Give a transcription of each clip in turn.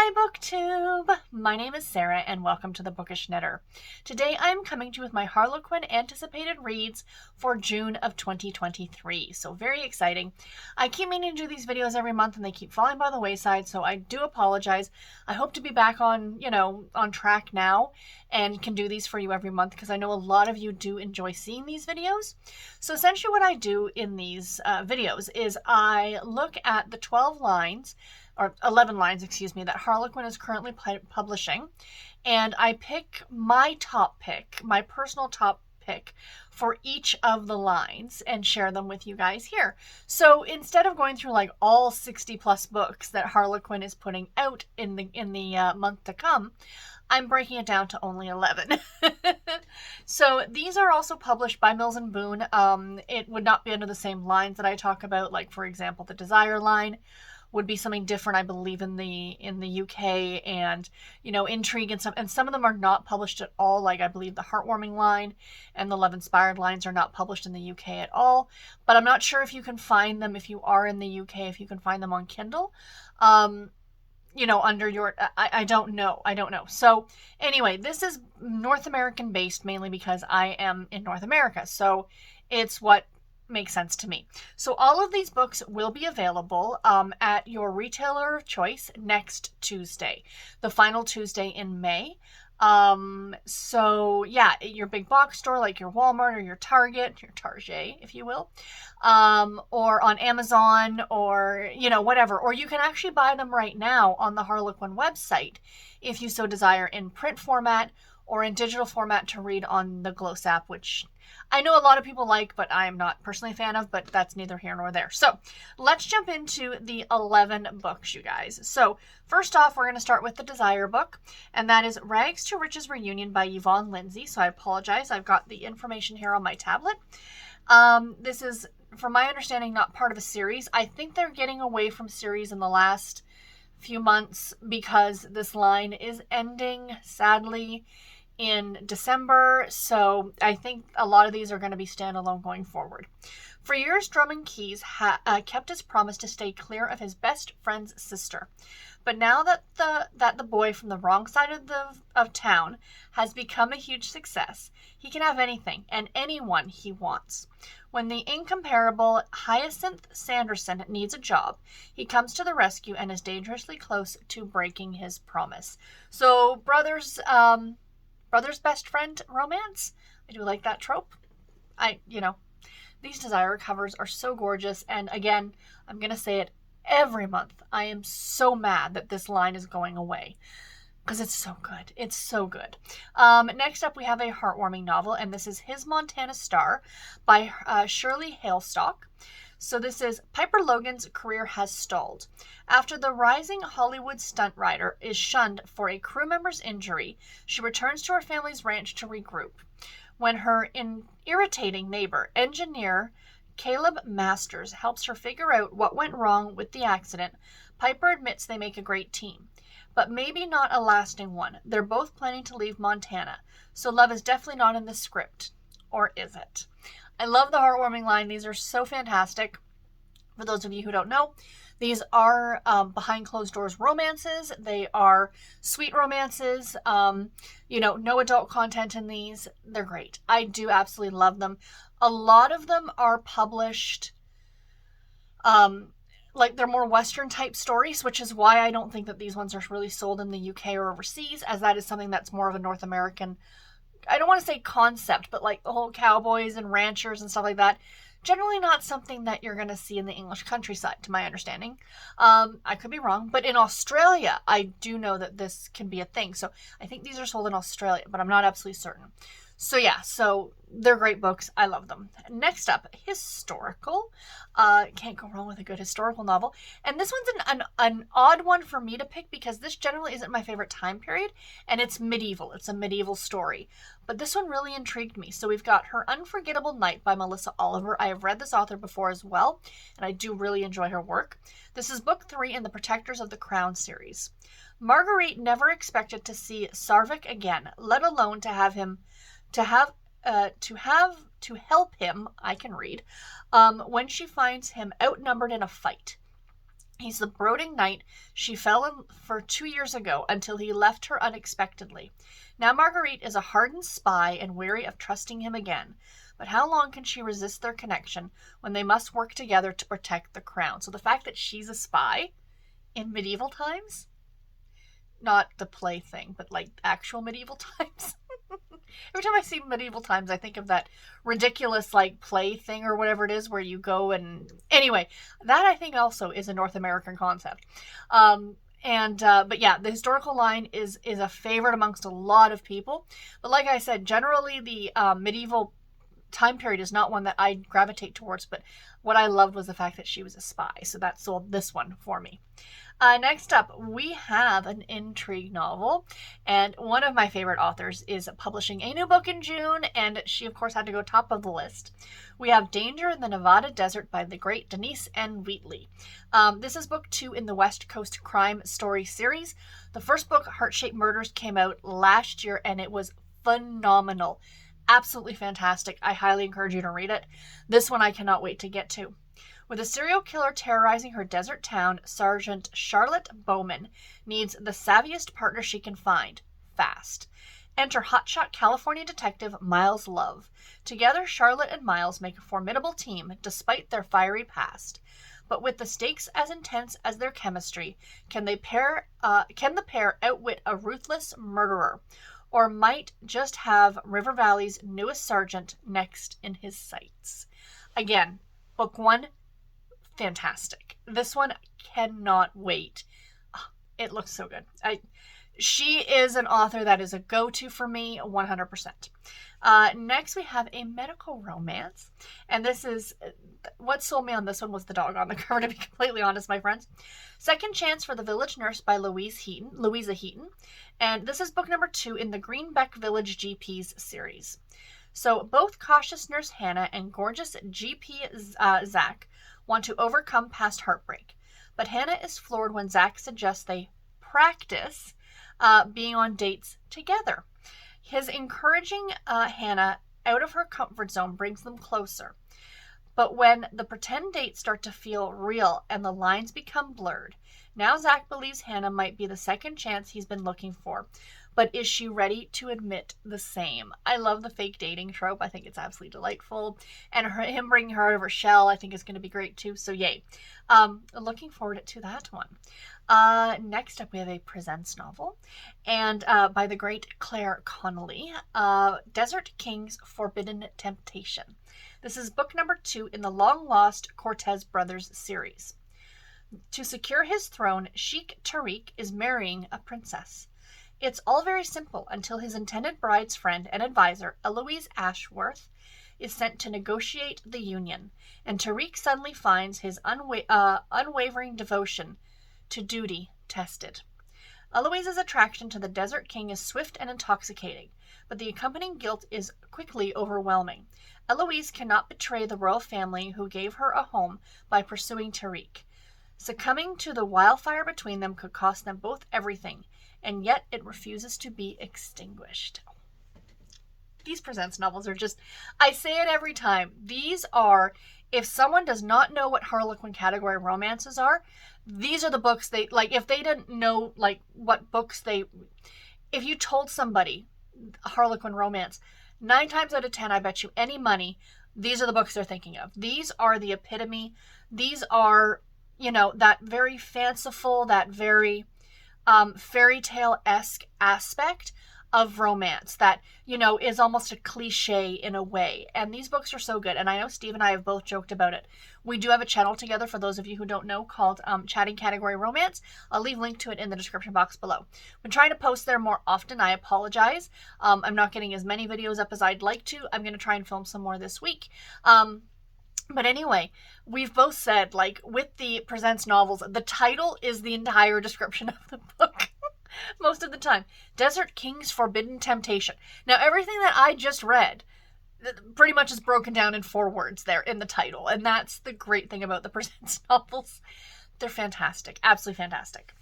Hi BookTube! My name is Sarah and welcome to the Bookish Knitter. Today I am coming to you with my Harlequin anticipated reads for June of 2023. So very exciting. I keep meaning to do these videos every month and they keep falling by the wayside, so I do apologize. I hope to be back on track now and can do these for you every month because I know a lot of you do enjoy seeing these videos. So essentially what I do in these videos is I look at the 12 lines or 11 lines, excuse me, that Harlequin is currently publishing. And I pick my top pick, my personal top pick for each of the lines and share them with you guys here. So instead of going through like all 60 plus books that Harlequin is putting out in the month to come, I'm breaking it down to only 11. So these are also published by Mills & Boon. It would not be under the same lines that I talk about, like for example, the Desire line would be something different, I believe, in the UK, and Intrigue and some of them are not published at all. Like I believe the Heartwarming line and the Love Inspired lines are not published in the UK at all. But I'm not sure if you can find them if you are in the UK, if you can find them on Kindle. Under your, I don't know. So anyway, this is North American based mainly because I am in North America. So it's what makes sense to me. So all of these books will be available at your retailer of choice next Tuesday, the final Tuesday in May. So yeah, your big box store like your Walmart or your Target, if you will, or on Amazon or whatever, or you can actually buy them right now on the Harlequin website if you so desire, in print format or in digital format to read on the Gloss app, which I know a lot of people like, but I am not personally a fan of, but that's neither here nor there. So let's jump into the 11 books, you guys. So first off, we're going to start with the Desire book, and that is Rags to Riches Reunion by Yvonne Lindsay. So I apologize, I've got the information here on my tablet. This is, from my understanding, not part of a series. I think they're getting away from series in the last few months because this line is ending, sadly, in December, so I think a lot of these are going to be standalone going forward. For years, Drummond Keys kept his promise to stay clear of his best friend's sister. But now that the boy from the wrong side of town has become a huge success, he can have anything and anyone he wants. When the incomparable Hyacinth Sanderson needs a job, he comes to the rescue and is dangerously close to breaking his promise. So, brother's best friend romance. I do like that trope. These Desire covers are so gorgeous. And again, I'm going to say it every month. I am so mad that this line is going away because it's so good. It's so good. Next up, we have a heartwarming novel, and this is His Montana Star by Shirley Hailstock. So this is Piper Logan's career has stalled. After the rising Hollywood stunt rider is shunned for a crew member's injury, she returns to her family's ranch to regroup. When her irritating neighbor, engineer Caleb Masters, helps her figure out what went wrong with the accident, Piper admits they make a great team. But maybe not a lasting one. They're both planning to leave Montana, so love is definitely not in the script. Or is it? I love the heartwarming line. These are so fantastic. For those of you who don't know, these are behind closed doors romances. They are sweet romances. No adult content in these. They're great. I do absolutely love them. A lot of them are published like they're more Western type stories, which is why I don't think that these ones are really sold in the UK or overseas, as that is something that's more of a North American, I don't want to say concept, but like the whole cowboys and ranchers and stuff like that, generally not something that you're going to see in the English countryside, to my understanding. I could be wrong, but in Australia, I do know that this can be a thing. So I think these are sold in Australia, but I'm not absolutely certain. So yeah, so they're great books. I love them. Next up, historical. Can't go wrong with a good historical novel. And this one's an odd one for me to pick because this generally isn't my favorite time period, and it's medieval. It's a medieval story. But this one really intrigued me. So we've got Her Unforgettable Night by Melissa Oliver. I have read this author before as well, and I do really enjoy her work. This is book 3 in the Protectors of the Crown series. Marguerite never expected to see Sarvik again, let alone to help him, I can read, when she finds him outnumbered in a fight. He's the brooding knight she fell in for 2 years ago until he left her unexpectedly. Now Marguerite is a hardened spy and weary of trusting him again. But how long can she resist their connection when they must work together to protect the crown? So the fact that she's a spy in medieval times, not the play thing, but like actual medieval times. Every time I see medieval times, I think of that ridiculous like play thing or whatever it is where you go and anyway, that I think also is a North American concept. But yeah, the historical line is a favorite amongst a lot of people. But like I said, generally the medieval time period is not one that I gravitate towards, but what I loved was the fact that she was a spy. So that sold this one for me. Next up, we have an intrigue novel, and one of my favorite authors is publishing a new book in June, and she, of course, had to go top of the list. We have Danger in the Nevada Desert by the great Denise N. Wheatley. This is book 2 in the West Coast Crime Story series. The first book, Heart-Shaped Murders, came out last year, and it was phenomenal. Absolutely fantastic. I highly encourage you to read it. This one I cannot wait to get to. With a serial killer terrorizing her desert town, Sergeant Charlotte Bowman needs the savviest partner she can find, fast. Enter hotshot California detective Miles Love. Together, Charlotte and Miles make a formidable team despite their fiery past. But with the stakes as intense as their chemistry, can the pair outwit a ruthless murderer? Or might just have River Valley's newest sergeant next in his sights? Again, book 1, fantastic. This one cannot wait. Oh, it looks so good. She is an author that is a go-to for me, 100%. Next, we have a medical romance. And this is, what sold me on this one was the dog on the cover, to be completely honest, my friends. Second Chance for the Village Nurse by Louisa Heaton. And this is book number 2 in the Greenbeck Village GPs series. So both cautious Nurse Hannah and gorgeous GP Zach want to overcome past heartbreak. But Hannah is floored when Zach suggests they practice being on dates together. His encouraging Hannah out of her comfort zone brings them closer. But when the pretend dates start to feel real and the lines become blurred, now Zach believes Hannah might be the second chance he's been looking for. But is she ready to admit the same? I love the fake dating trope. I think it's absolutely delightful. And him bringing her out of her shell, I think is going to be great too. So yay. Looking forward to that one. Next up, we have a Presents novel. And by the great Claire Connolly, Desert King's Forbidden Temptation. This is book number 2 in the long-lost Cortez Brothers series. To secure his throne, Sheik Tariq is marrying a princess. It's all very simple until his intended bride's friend and advisor, Eloise Ashworth, is sent to negotiate the union, and Tariq suddenly finds his unwavering devotion to duty tested. Eloise's attraction to the Desert King is swift and intoxicating, but the accompanying guilt is quickly overwhelming. Eloise cannot betray the royal family who gave her a home by pursuing Tariq. Succumbing to the wildfire between them could cost them both everything, and yet it refuses to be extinguished. These Presents novels are just, I say it every time, these are, if someone does not know what Harlequin category romances are, these are the books they, like, if they didn't know, like, what books they, if you told somebody Harlequin romance, 9 times out of 10, I bet you any money, these are the books they're thinking of. These are the epitome. These are, you know, that very fanciful, that very fairy tale-esque aspect of romance that, you know, is almost a cliche in a way. And these books are so good. And I know Steve and I have both joked about it. We do have a channel together, for those of you who don't know, called Chatting Category Romance. I'll leave a link to it in the description box below. Been trying to post there more often. I apologize. I'm not getting as many videos up as I'd like to. I'm going to try and film some more this week. But anyway, we've both said, like, with the Presents novels, the title is the entire description of the book. Most of the time. Desert King's Forbidden Temptation. Now, everything that I just read pretty much is broken down in 4 words there in the title. And that's the great thing about the Presents novels. They're fantastic. Absolutely fantastic.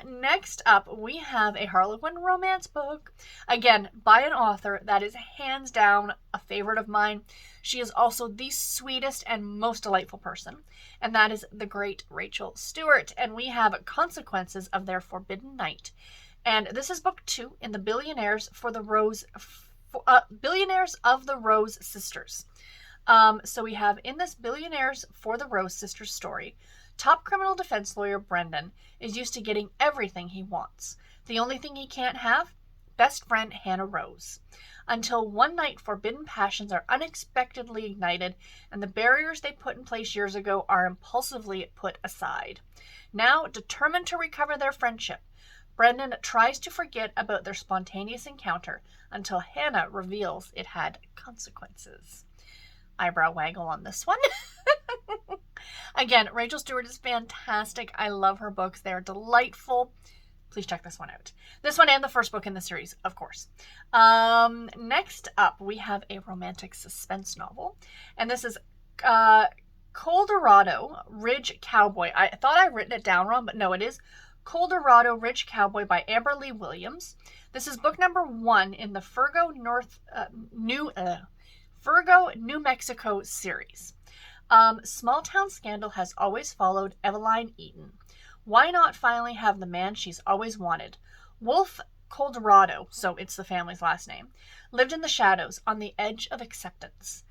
Next up, we have a Harlequin romance book. Again, by an author that is hands down a favorite of mine. She is also the sweetest and most delightful person, and that is the great Rachel Stewart. And we have Consequences of Their Forbidden Night. And this is book 2 in the Billionaires of the Rose Sisters. So we have in this Billionaires for the Rose Sisters story, top criminal defense lawyer Brendan is used to getting everything he wants. The only thing he can't have? Best friend Hannah Rose. Until one night, forbidden passions are unexpectedly ignited, and the barriers they put in place years ago are impulsively put aside. Now, determined to recover their friendship, Brendan tries to forget about their spontaneous encounter until Hannah reveals it had consequences. Eyebrow waggle on this one. Again, Rachel Stewart is fantastic. I love her books. They're delightful. Please check this one out. This one and the first book in the series, of course. Next up, we have a romantic suspense novel. And this is Colorado Ridge Cowboy. I thought I'd written it down wrong, but no, it is Colorado Ridge Cowboy by Amber Lee Williams. This is book number 1 in the Fargo, New Mexico series. Small town scandal has always followed Eveline Eaton. Why not finally have the man she's always wanted? Wolf Colorado, so it's the family's last name, lived in the shadows on the edge of acceptance.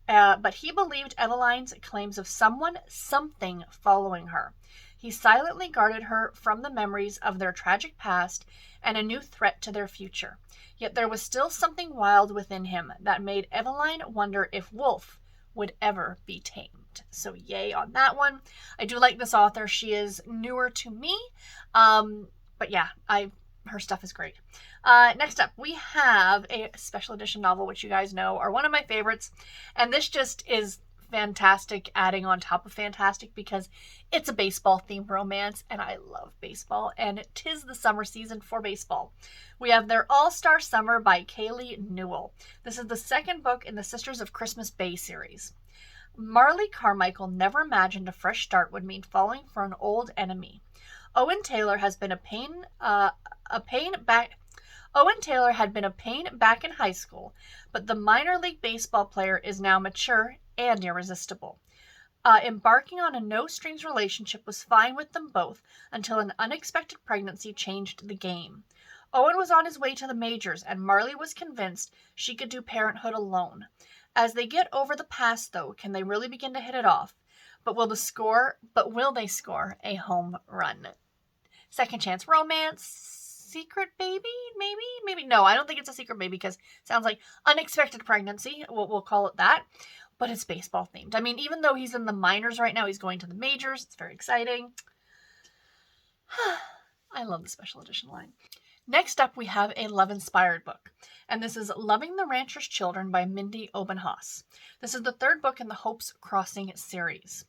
But he believed Eveline's claims of something following her. He silently guarded her from the memories of their tragic past and a new threat to their future. Yet there was still something wild within him that made Eveline wonder if Wolf would ever be tamed. So yay on that one. I do like this author. She is newer to me. But yeah, her stuff is great. Next up, we have a special edition novel, which you guys know are one of my favorites. And this just is fantastic, adding on top of fantastic, because it's a baseball-themed romance, and I love baseball, and 'tis the summer season for baseball. We have their AllStar Summer by Kaylee Newell. This is the second book in the Sisters of Christmas Bay series. Marley Carmichael never imagined a fresh start would mean falling for an old enemy. Owen Taylor had been a pain back in high school, but the minor league baseball player is now mature and irresistible. Embarking on a no-strings relationship was fine with them both until an unexpected pregnancy changed the game. Owen was on his way to the majors, and Marley was convinced she could do parenthood alone. As they get over the past, though, can they really begin to hit it off? But will they score a home run? Second chance romance, secret baby, maybe. No, I don't think it's a secret baby, because it sounds like unexpected pregnancy. We'll call it that. But it's baseball themed. I mean, even though he's in the minors right now, he's going to the majors. It's very exciting. I love the special edition line. Next up, we have a love-inspired book, and this is Loving the Rancher's Children by Mindy Obenhaus. This is the third book in the Hopes Crossing series.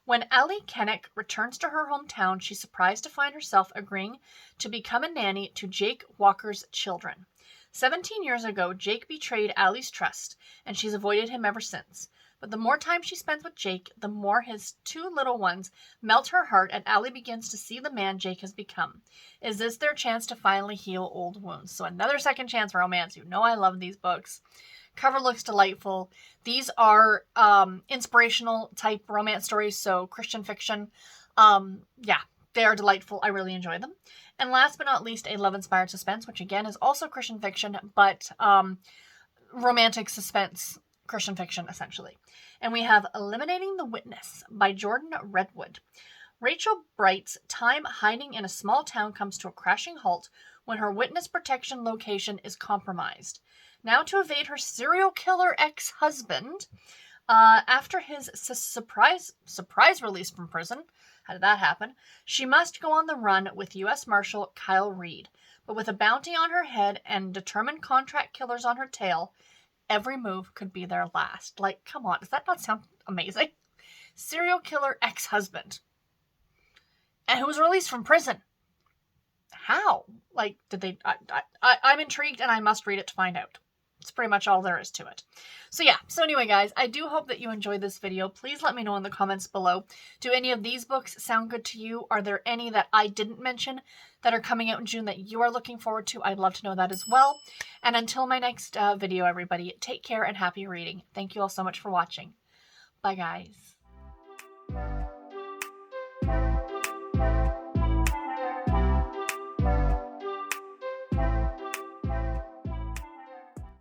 When Allie Kennick returns to her hometown, she's surprised to find herself agreeing to become a nanny to Jake Walker's children. 17 years ago, Jake betrayed Allie's trust, and she's avoided him ever since. But the more time she spends with Jake, the more his 2 little ones melt her heart, and Allie begins to see the man Jake has become. Is this their chance to finally heal old wounds? So another second chance romance. You know I love these books. Cover looks delightful. These are inspirational type romance stories, so Christian fiction. Yeah, they are delightful. I really enjoy them. And last but not least, a love-inspired suspense, which again is also Christian fiction, but romantic suspense Christian fiction, essentially. And we have Eliminating the Witness by Jordan Redwood. Rachel Bright's time hiding in a small town comes to a crashing halt when her witness protection location is compromised. Now to evade her serial killer ex-husband, after his surprise release from prison, how did that happen? She must go on the run with U.S. Marshal Kyle Reed. But with a bounty on her head and determined contract killers on her tail, every move could be their last. Like, come on, does that not sound amazing? Serial killer ex-husband. And who was released from prison. How? Like, did they... I'm intrigued, and I must read it to find out. It's pretty much all there is to it. So yeah, so anyway guys, I do hope that you enjoyed this video. Please let me know in the comments below. Do any of these books sound good to you? Are there any that I didn't mention that are coming out in June that you are looking forward to? I'd love to know that as well. And until my next video, everybody, take care and happy reading. Thank you all so much for watching. Bye guys.